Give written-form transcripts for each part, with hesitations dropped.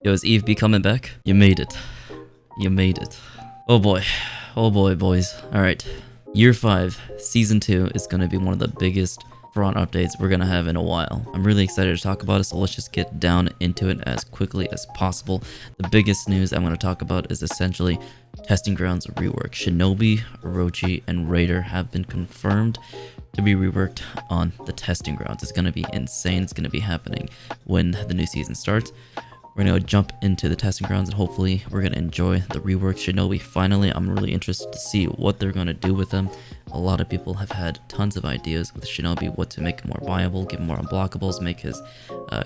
Yo, is Eve be coming back? You made it. You made it. Oh boy. Oh boy, boys. Alright. Year 5, Season 2 is going to be one of the biggest front updates we're going to have in a while. I'm really excited to talk about it, so let's just get down into it as quickly as possible. The biggest news I'm going to talk about is essentially Testing Grounds rework. Shinobi, Orochi, and Raider have been confirmed to be reworked on the Testing Grounds. It's going to be insane. It's going to be happening when the new season starts. We're going to jump into the Testing Grounds and hopefully we're going to enjoy the rework Shinobi. Finally, I'm really interested to see what they're going to do with them. A lot of people have had tons of ideas with Shinobi, what to make him more viable, give him more unblockables, make his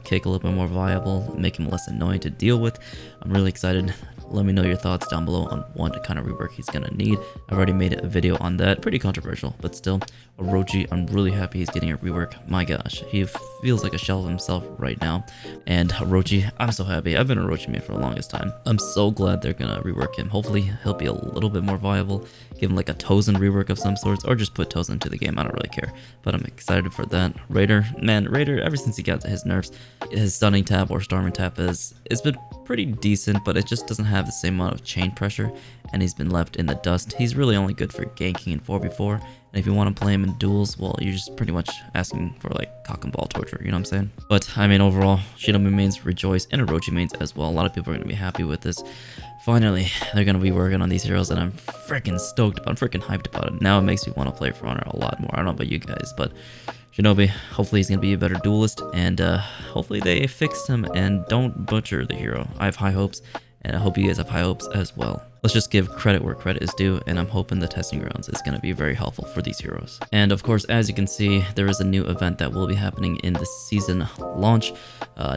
kick a little bit more viable, make him less annoying to deal with. I'm really excited. Let me know your thoughts down below on what kind of rework he's going to need. I've already made a video on that. Pretty controversial, but still. Orochi, I'm really happy he's getting a rework. My gosh, he feels like a shell of himself right now. And Orochi, I'm so happy. I've been a Orochi main for the longest time. I'm so glad they're going to rework him. Hopefully, he'll be a little bit more viable. Give him like a Tozen rework of some sorts, or just put Tozen into the game. I don't really care. But I'm excited for that. Raider, man, Raider, ever since he got his nerfs, his stunning tap or storming tap it's been pretty decent, but it just doesn't have the same amount of chain pressure, and he's been left in the dust. He's really only good for ganking in 4v4, and if you want to play him in duels, well, you're just pretty much asking for like cock and ball torture, you know what I'm saying? But I mean, overall, Shinobi mains rejoice, and Orochi mains as well. A lot of people are going to be happy with this. Finally, they're going to be working on these heroes, and I'm freaking stoked about it. I'm freaking hyped about it. Now it makes me want to play For Honor a lot more. I don't know about you guys, but Shinobi, hopefully he's going to be a better duelist, and hopefully they fix him and don't butcher the hero. I have high hopes, and I hope you guys have high hopes as well. Let's just give credit where credit is due, and I'm hoping the Testing Grounds is going to be very helpful for these heroes. And of course, as you can see, there is a new event that will be happening in the season launch.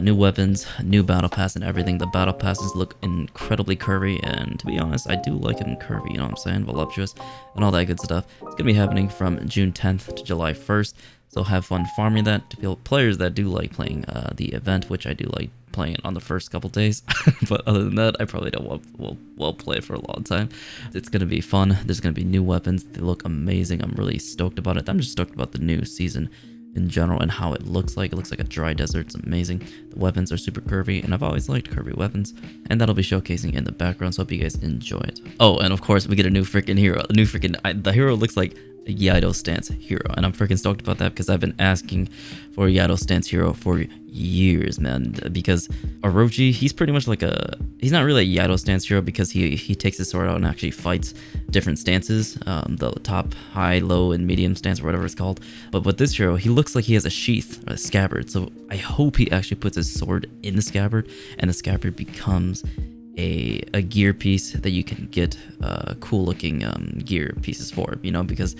New weapons, new battle pass, and everything. The battle passes look incredibly curvy, and to be honest, I do like them curvy, you know what I'm saying? Voluptuous, and all that good stuff. It's going to be happening from June 10th to July 1st. So have fun farming that to players that do like playing the event, which I do like playing it on the first couple days. But other than that, I probably don't will play it for a long time. It's going to be fun. There's going to be new weapons. They look amazing. I'm really stoked about it. I'm just stoked about the new season in general and how it looks like. It looks like a dry desert. It's amazing. The weapons are super curvy, and I've always liked curvy weapons, and that'll be showcasing in the background, so I hope you guys enjoy it. Oh, and of course, we get a new freaking hero. The hero looks like a Yido stance hero, and I'm freaking stoked about that because I've been asking for a Yido stance hero for years, man. Because Orochi, he's pretty much like he's not really a Yido stance hero because he takes his sword out and actually fights different stances, the top, high, low, and medium stance, or whatever it's called. But with this hero, he looks like he has a sheath, a scabbard, so I hope he actually puts his sword in the scabbard, and the scabbard becomes a gear piece that you can get cool looking gear pieces for, you know, because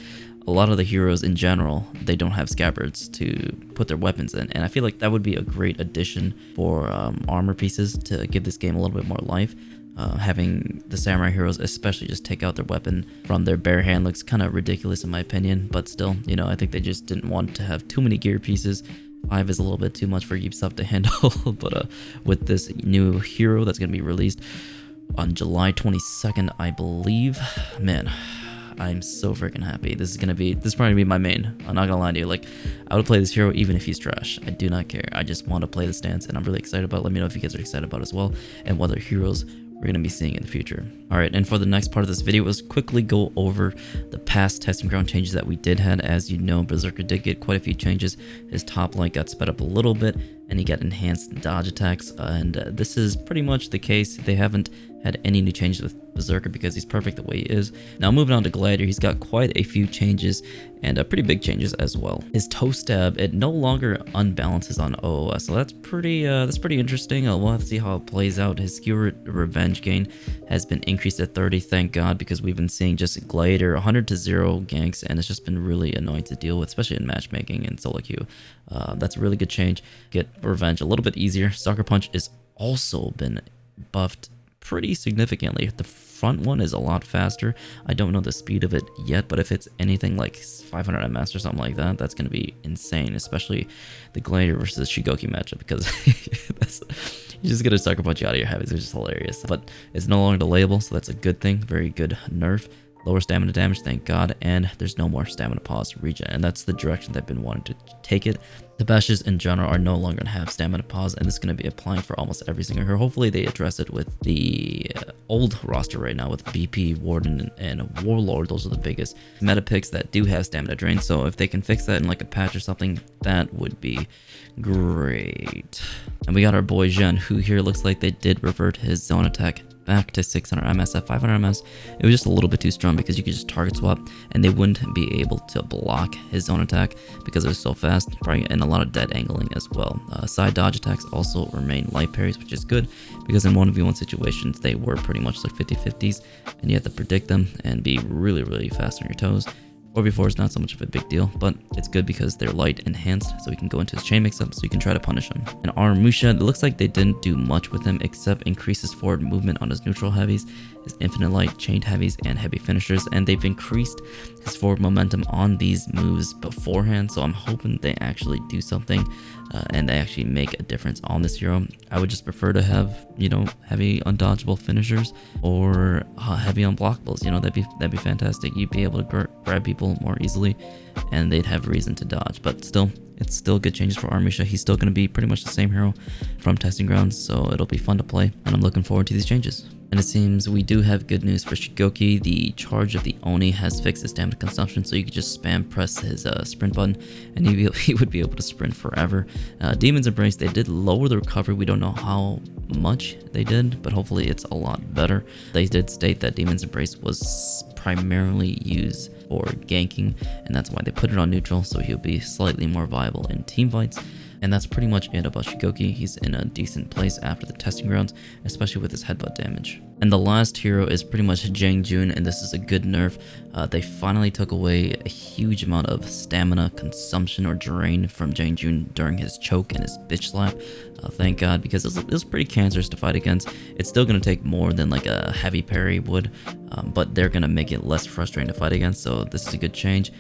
a lot of the heroes in general, they don't have scabbards to put their weapons in, and I feel like that would be a great addition for armor pieces to give this game a little bit more life. Having the samurai heroes especially just take out their weapon from their bare hand looks kind of ridiculous in my opinion, but still, you know, I think they just didn't want to have too many gear pieces. 5 is a little bit too much for Ubisoft to handle, but with this new hero that's going to be released on July 22nd, I believe, man, I'm so freaking happy. This is probably going to be my main. I'm not going to lie to you. Like, I would play this hero even if he's trash. I do not care. I just want to play the stance, and I'm really excited about it. Let me know if you guys are excited about it as well, and what other heroes we're going to be seeing in the future. Alright, and for the next part of this video, let's quickly go over the past testing ground changes that we did have. As you know, Berserker did get quite a few changes. His top line got sped up a little bit, and he got enhanced dodge attacks, and this is pretty much the case. They haven't had any new changes with Berserker because he's perfect the way he is. Now moving on to Gladiator, he's got quite a few changes, and pretty big changes as well. His toe stab, it no longer unbalances on OOS, so that's pretty interesting. We'll have to see how it plays out. His skill revenge gain has been increased to 30, thank God, because we've been seeing just Gladiator 100 to 0 ganks, and it's just been really annoying to deal with, especially in matchmaking and solo queue. That's a really good change. Get revenge a little bit easier. Sucker Punch is also been buffed pretty significantly. The front one is a lot faster. I don't know the speed of it yet, but if it's anything like 500 ms or something like that, that's going to be insane, especially the Gladiator versus Shigoki matchup, because you just get a Sucker Punch out of your habits, which is hilarious. But it's no longer delayable, so that's a good thing. Very good nerf. lower stamina damage, thank God, and there's no more stamina pause regen, and that's the direction they've been wanting to take it. The bashes in general are no longer going to have stamina pause, and it's going to be applying for almost every single hero. Hopefully they address it with the old roster right now with BP, Warden, and Warlord. Those are the biggest meta picks that do have stamina drain, so if they can fix that in like a patch or something, that would be great. And we got our boy Zhen, who here looks like they did revert his zone attack back to 600 ms. At 500 ms, it was just a little bit too strong because you could just target swap and they wouldn't be able to block his zone attack because it was so fast, probably, and a lot of dead angling as well. Side dodge attacks also remain light parries, which is good because in 1v1 situations they were pretty much like 50-50s and you have to predict them and be really fast on your toes. 4v4 is not so much of a big deal, but it's good because they're light enhanced, so we can go into his chain mix-up so you can try to punish him. And our Musha, it looks like they didn't do much with him except increase his forward movement on his neutral heavies, his infinite light, chained heavies, and heavy finishers, and they've increased his forward momentum on these moves beforehand, so I'm hoping they actually do something and they actually make a difference on this hero. I would just prefer to have, you know, heavy undodgeable finishers or heavy unblockables. You know, that'd be fantastic. You'd be able to grab people more easily and they'd have reason to dodge, but still, it's still good changes for Armisha. He's still going to be pretty much the same hero from testing grounds, so it'll be fun to play, and I'm looking forward to these changes. And it seems we do have good news for Shigoki. The charge of the Oni has fixed his stamina consumption, so you could just spam press his sprint button and he would be able to sprint forever. Demon's Embrace, they did lower the recovery. We don't know how much they did, but hopefully it's a lot better. They did state that Demon's Embrace was primarily used for ganking, and that's why they put it on neutral, so he'll be slightly more viable in team fights. And that's pretty much it about Shigoki. He's in a decent place after the testing grounds, especially with his headbutt damage. And the last hero is pretty much Jang Jun, and this is a good nerf. They finally took away a huge amount of stamina consumption or drain from Jang Jun during his choke and his bitch slap. Thank God, because it was pretty cancerous to fight against. It's still going to take more than like a heavy parry would, but they're going to make it less frustrating to fight against, so this is a good change.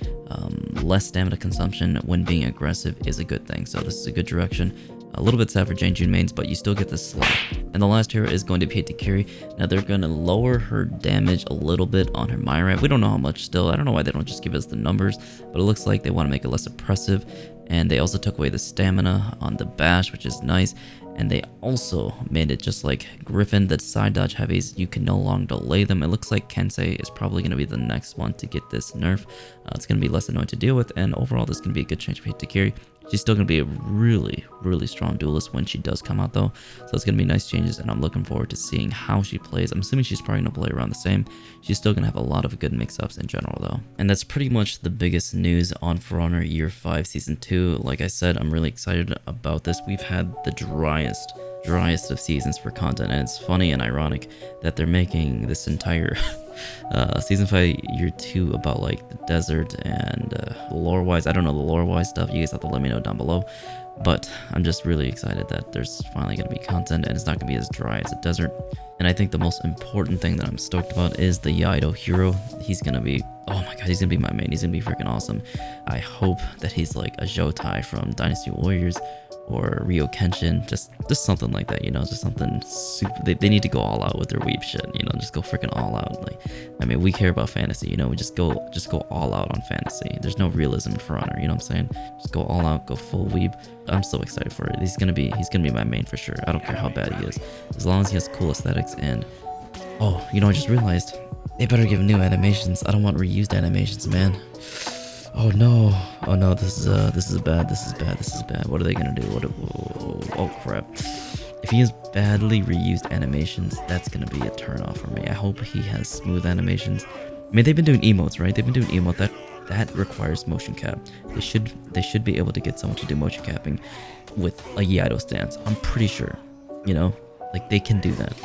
Less stamina consumption when being aggressive is a good thing, so this is a good direction. A little bit sad for Jang Jun mains, but you still get the slack. And the last hero is going to be Hitakiri. Now they're going to lower her damage a little bit on her Myrat. We don't know how much still. I don't know why they don't just give us the numbers, but it looks like they want to make it less oppressive. And they also took away the stamina on the bash, which is nice. And they also made it just like Griffin, that side dodge heavies, you can no longer delay them. It looks like Kensei is probably going to be the next one to get this nerf. It's going to be less annoying to deal with, and overall this is going to be a good change for Hitakiri. She's still going to be a really strong duelist when she does come out though, so it's going to be nice changes, and I'm looking forward to seeing how she plays. I'm assuming she's probably going to play around the same. She's still going to have a lot of good mix-ups in general though. And that's pretty much the biggest news on For Honor Year 5 Season 2. Like I said, I'm really excited about this. We've had the driest of seasons for content, and it's funny and ironic that they're making this entire Season 5 Year 2 about like the desert and lore-wise. I don't know the lore-wise stuff. You guys have to let me know down below. But I'm just really excited that there's finally going to be content and it's not going to be as dry as a desert. And I think the most important thing that I'm stoked about is the Yaido hero. He's going to be, oh my god, he's going to be my main. He's going to be freaking awesome. I hope that he's like a Zhoutai from Dynasty Warriors or Ryo Kenshin, just something like that, you know, just something super. They need to go all out with their weeb shit, you know, just go freaking all out. Like, I mean, we care about fantasy, you know, we just go all out on fantasy. There's no realism for Honor, you know what I'm saying? Just go all out, go full weeb. I'm so excited for it. He's gonna be my main for sure. I don't care how bad he is, as long as he has cool aesthetics. And oh, you know, I just realized they better give new animations. I don't want reused animations, man. Oh no, this is bad. What are they gonna do? Oh crap. If he has badly reused animations, that's gonna be a turn off for me. I hope he has smooth animations. I mean, they've been doing emotes, right? They've been doing emote that requires motion cap. They should be able to get someone to do motion capping with a Yaido stance. I'm pretty sure, you know, like they can do that.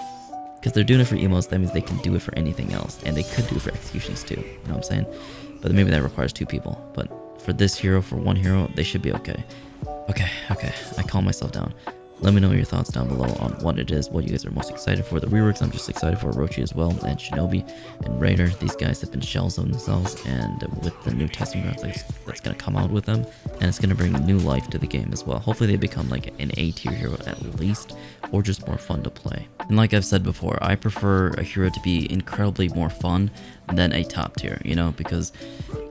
Because they're doing it for emotes, that means they can do it for anything else, and they could do it for executions too, you know what I'm saying? But maybe that requires 2 people. But for this hero, for one hero, they should be okay. Okay, I calm myself down. Let me know your thoughts down below on what it is, what you guys are most excited for. The reworks, I'm just excited for Orochi as well, and Shinobi and Raider. These guys have been shells of themselves, and with the new testing grounds that's going to come out with them, and it's going to bring new life to the game as well. Hopefully they become like an A tier hero at least, or just more fun to play. And like I've said before, I prefer a hero to be incredibly more fun than a top tier, you know, because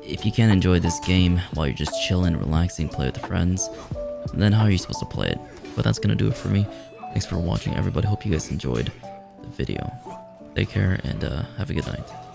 if you can't enjoy this game while you're just chilling, relaxing, play with friends, then how are you supposed to play it? But that's gonna do it for me. Thanks for watching, everybody. Hope you guys enjoyed the video. Take care and have a good night.